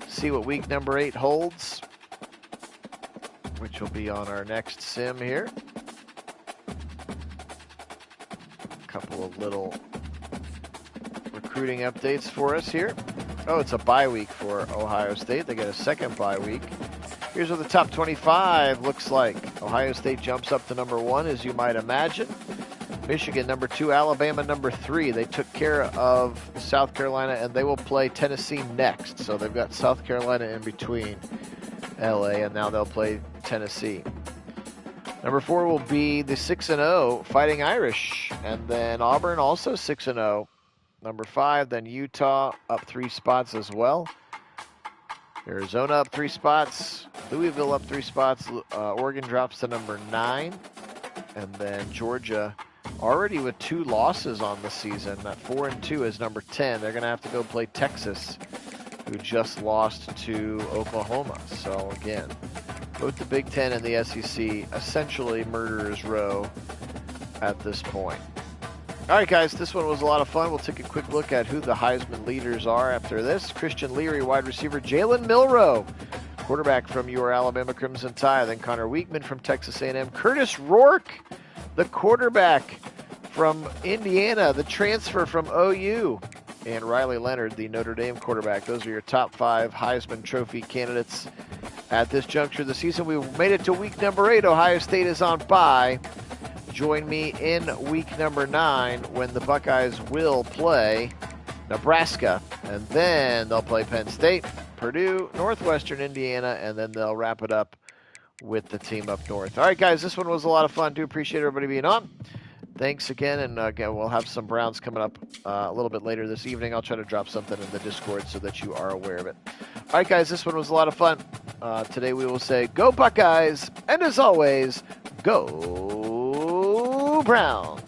Speaker 1: See what week number 8 holds, which will be on our next sim here. A couple of little recruiting updates for us here. Oh, it's a bye week for Ohio State. They get a second bye week. Here's what the top 25 looks like. Ohio State jumps up to number 1, as you might imagine. Michigan, number 2. Alabama, number 3. They took care of South Carolina, and they will play Tennessee next. So they've got South Carolina in between LA, and now they'll play Tennessee. Number 4 will be the 6-0 Fighting Irish, and then Auburn also 6-0. Number 5, then Utah up 3 spots as well. Arizona up 3 spots. Louisville up 3 spots. Oregon drops to number 9. And then Georgia already with 2 losses on the season. That 4-2 is number 10. They're going to have to go play Texas, who just lost to Oklahoma. So again, both the Big Ten and the SEC essentially murderer's row at this point. All right, guys, this one was a lot of fun. We'll take a quick look at who the Heisman leaders are after this. Christian Leary, wide receiver. Jalen Milroe, quarterback from your Alabama Crimson Tide. Then Connor Weekman from Texas A&M. Curtis Rourke, the quarterback from Indiana, the transfer from OU. And Riley Leonard, the Notre Dame quarterback. Those are your top 5 Heisman Trophy candidates at this juncture of the season. We made it to week number 8. Ohio State is on bye. Join me in week number 9 when the Buckeyes will play Nebraska. And then they'll play Penn State, Purdue, Northwestern Indiana, and then they'll wrap it up with the team up north. All right, guys, this one was a lot of fun. Do appreciate everybody being on. Thanks again, and again, we'll have some Browns coming up a little bit later this evening. I'll try to drop something in the Discord so that you are aware of it. All right, guys, this one was a lot of fun. Today we will say, go Buckeyes, and as always, go Browns.